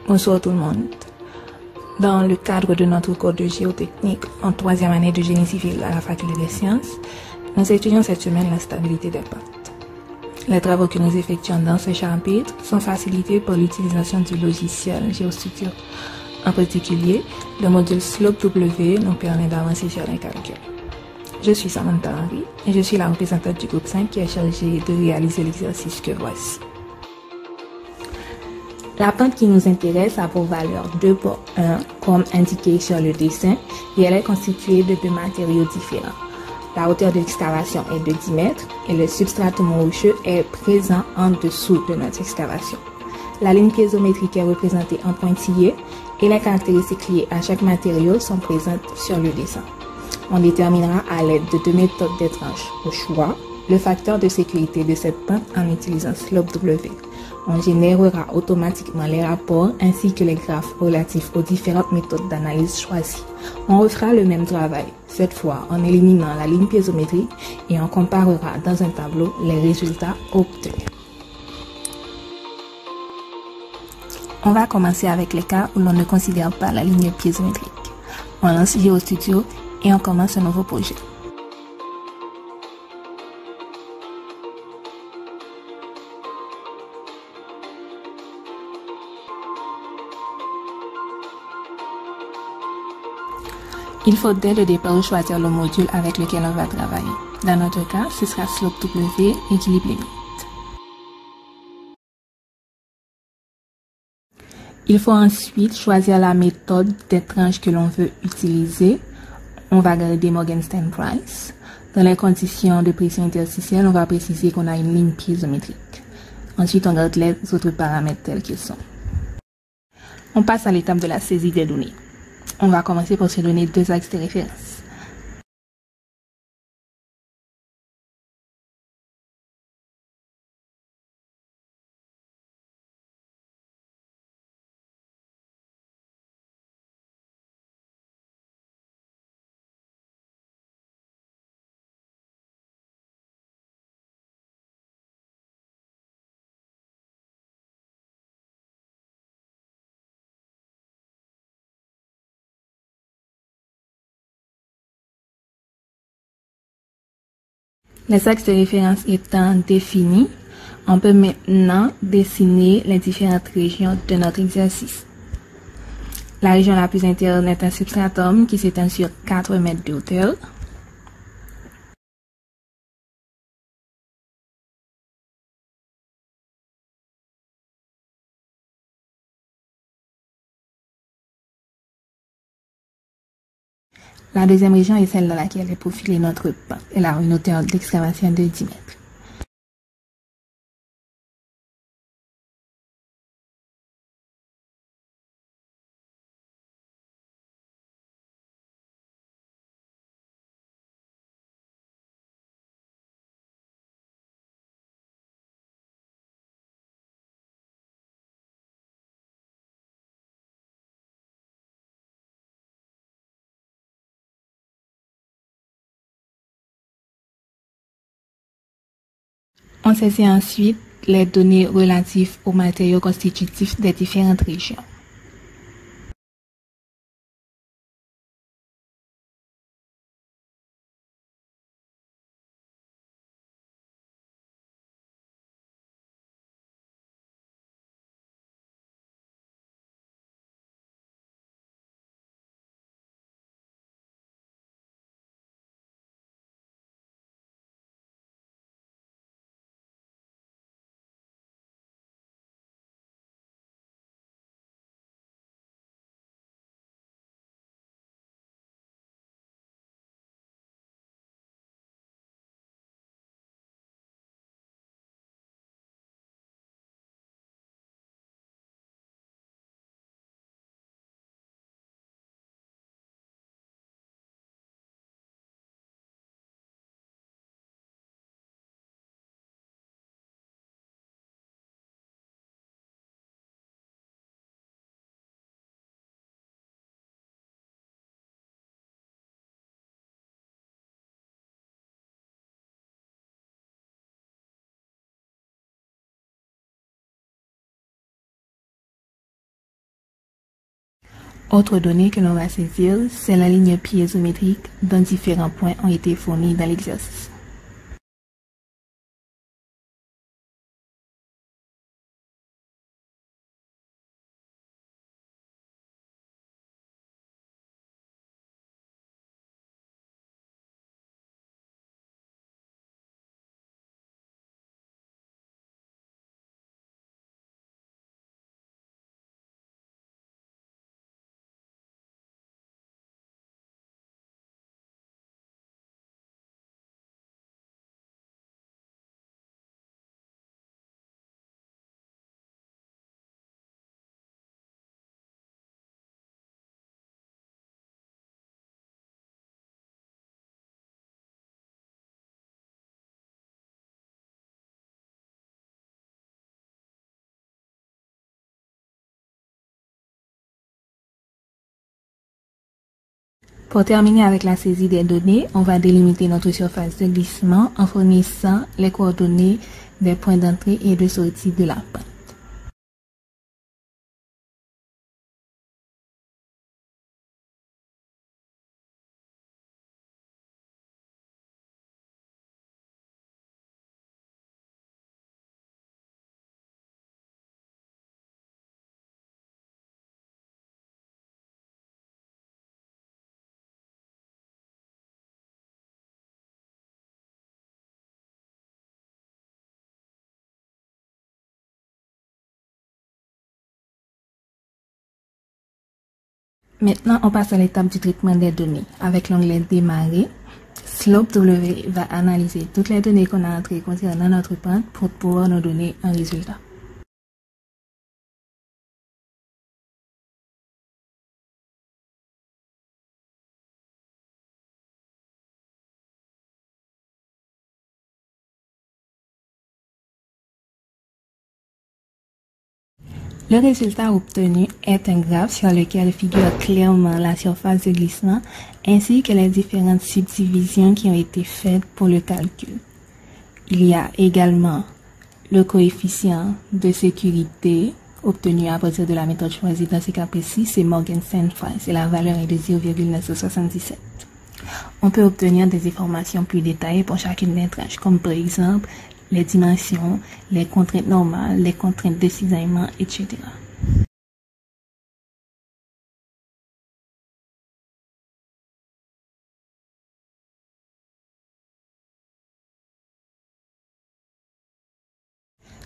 Bonsoir tout le monde. Dans le cadre de notre cours de géotechnique en troisième année de génie civil à la faculté des sciences, nous étudions cette semaine la stabilité des pâtes. Les travaux que nous effectuons dans ce chapitre sont facilités par l'utilisation du logiciel GeoStudio. En particulier, le module SlopeW nous permet d'avancer sur les calculs. Je suis Samantha Henry et je suis la représentante du groupe 5 qui est chargée de réaliser l'exercice que voici. La pente qui nous intéresse a pour valeur 2 pour 1, comme indiqué sur le dessin, et elle est constituée de deux matériaux différents. La hauteur de l'excavation est de 10 mètres et le substratum rocheux est présent en dessous de notre excavation. La ligne piézométrique est représentée en pointillés et les caractéristiques liées à chaque matériau sont présentes sur le dessin. On déterminera à l'aide de deux méthodes d'étrange au choix le facteur de sécurité de cette pente en utilisant SlopeW. On générera automatiquement les rapports ainsi que les graphes relatifs aux différentes méthodes d'analyse choisies. On refera le même travail, cette fois en éliminant la ligne piézométrique et on comparera dans un tableau les résultats obtenus. On va commencer avec les cas où l'on ne considère pas la ligne piézométrique. On lance GeoStudio et on commence un nouveau projet. Il faut dès le départ choisir le module avec lequel on va travailler. Dans notre cas, ce sera SlopeW, équilibre limite. Il faut ensuite choisir la méthode d'étrange que l'on veut utiliser. On va garder Morgenstern Price. Dans les conditions de pression interstitielle, on va préciser qu'on a une ligne piézométrique. Ensuite, on garde les autres paramètres tels qu'ils sont. On passe à l'étape de la saisie des données. On va commencer par se donner deux axes de référence. Les axes de référence étant définis, on peut maintenant dessiner les différentes régions de notre exercice. La région la plus interne est un substratum qui s'étend sur 4 mètres de hauteur. La deuxième région est celle dans laquelle est profilée notre pente. Elle a une hauteur d'excavation de 10 mètres. On saisit ensuite les données relatives aux matériaux constitutifs des différentes régions. Autre donnée que l'on va saisir, c'est la ligne piézométrique dont différents points ont été fournis dans l'exercice. Pour terminer avec la saisie des données, on va délimiter notre surface de glissement en fournissant les coordonnées des points d'entrée et de sortie de la pente. Maintenant, on passe à l'étape du traitement des données. Avec l'onglet Démarrer, SlopeW va analyser toutes les données qu'on a entrées concernant notre pente pour pouvoir nous donner un résultat. Le résultat obtenu est un graphe sur lequel figure clairement la surface de glissement ainsi que les différentes subdivisions qui ont été faites pour le calcul. Il y a également le coefficient de sécurité obtenu à partir de la méthode choisie dans ce cas précis, c'est Morgenstern-Fries et la valeur est de 0,977. On peut obtenir des informations plus détaillées pour chacune des tranches, comme par exemple les dimensions, les contraintes normales, les contraintes de cisaillement, etc.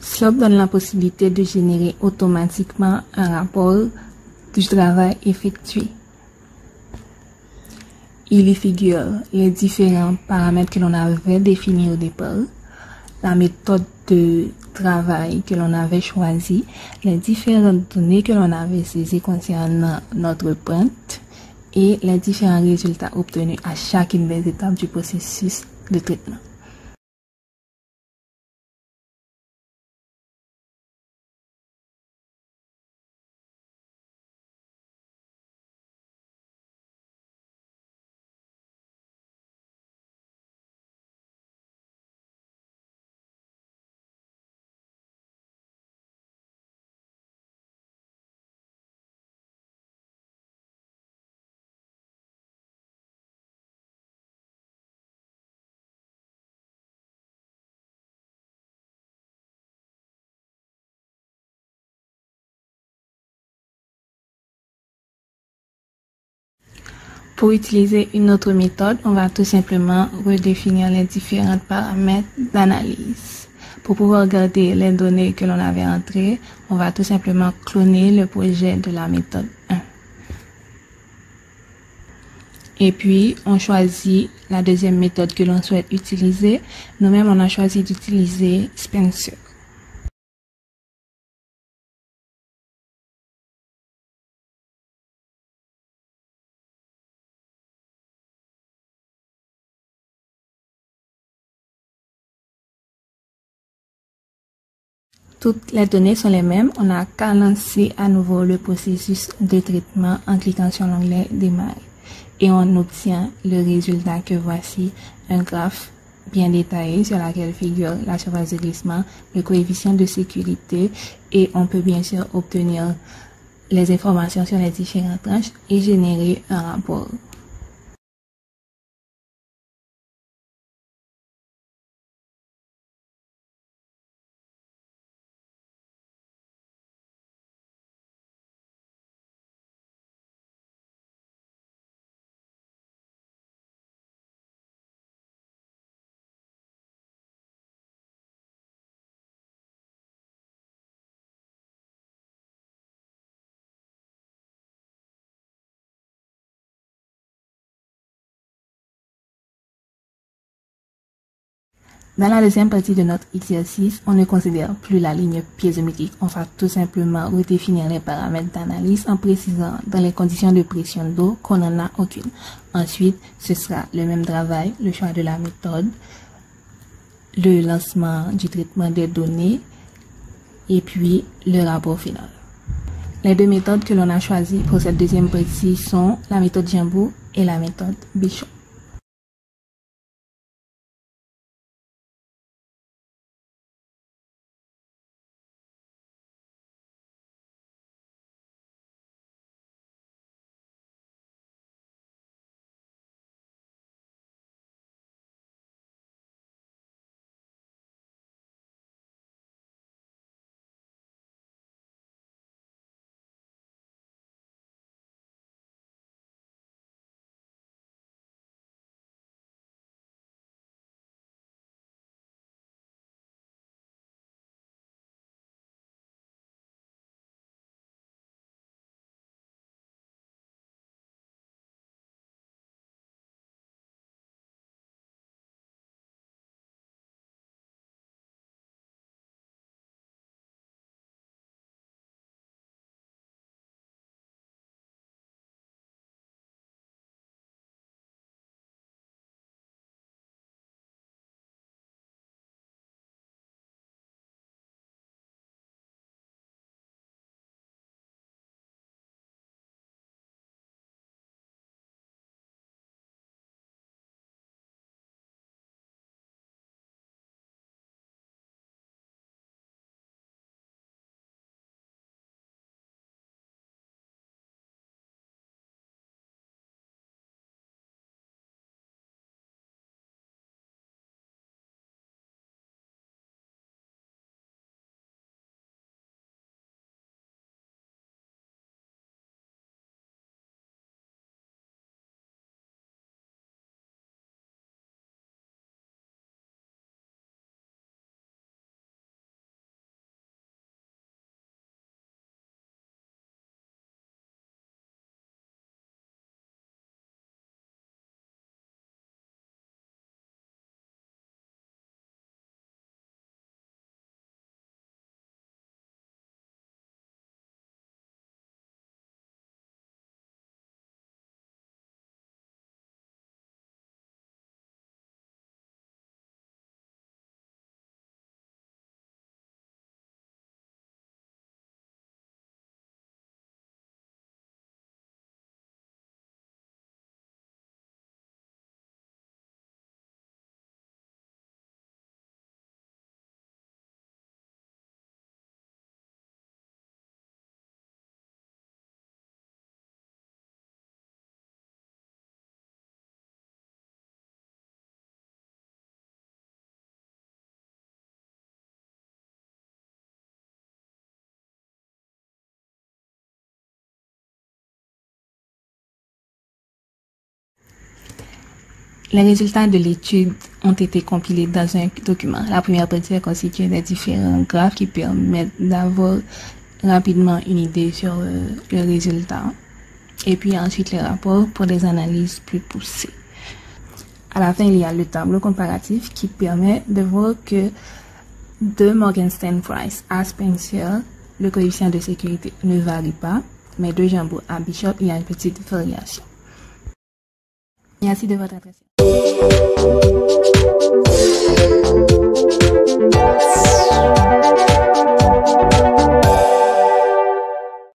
Slope donne la possibilité de générer automatiquement un rapport du travail effectué. Il y figure les différents paramètres que l'on avait définis au départ, la méthode de travail que l'on avait choisie, les différentes données que l'on avait saisies concernant notre pente et les différents résultats obtenus à chacune des étapes du processus de traitement. Pour utiliser une autre méthode, on va tout simplement redéfinir les différents paramètres d'analyse. Pour pouvoir garder les données que l'on avait entrées, on va tout simplement cloner le projet de la méthode 1. Et puis, on choisit la deuxième méthode que l'on souhaite utiliser. Nous-mêmes, on a choisi d'utiliser Spencer. Toutes les données sont les mêmes. On n'a qu'à lancer à nouveau le processus de traitement en cliquant sur l'onglet Démarrer. Et on obtient le résultat que voici, un graphe bien détaillé sur lequel figure la surface de glissement, le coefficient de sécurité et on peut bien sûr obtenir les informations sur les différentes tranches et générer un rapport. Dans la deuxième partie de notre exercice, on ne considère plus la ligne piézométrique. On va tout simplement redéfinir les paramètres d'analyse en précisant dans les conditions de pression d'eau qu'on n'en a aucune. Ensuite, ce sera le même travail, le choix de la méthode, le lancement du traitement des données et puis le rapport final. Les deux méthodes que l'on a choisies pour cette deuxième partie sont la méthode Jambo et la méthode Bishop. Les résultats de l'étude ont été compilés dans un document. La première partie est constituée des différents graphes qui permettent d'avoir rapidement une idée sur le résultat. Et puis ensuite les rapports pour des analyses plus poussées. À la fin, il y a le tableau comparatif qui permet de voir que de Morgenstern Price à Spencer, le coefficient de sécurité ne varie pas, mais de Jambo à Bishop, il y a une petite variation. Merci de votre attention.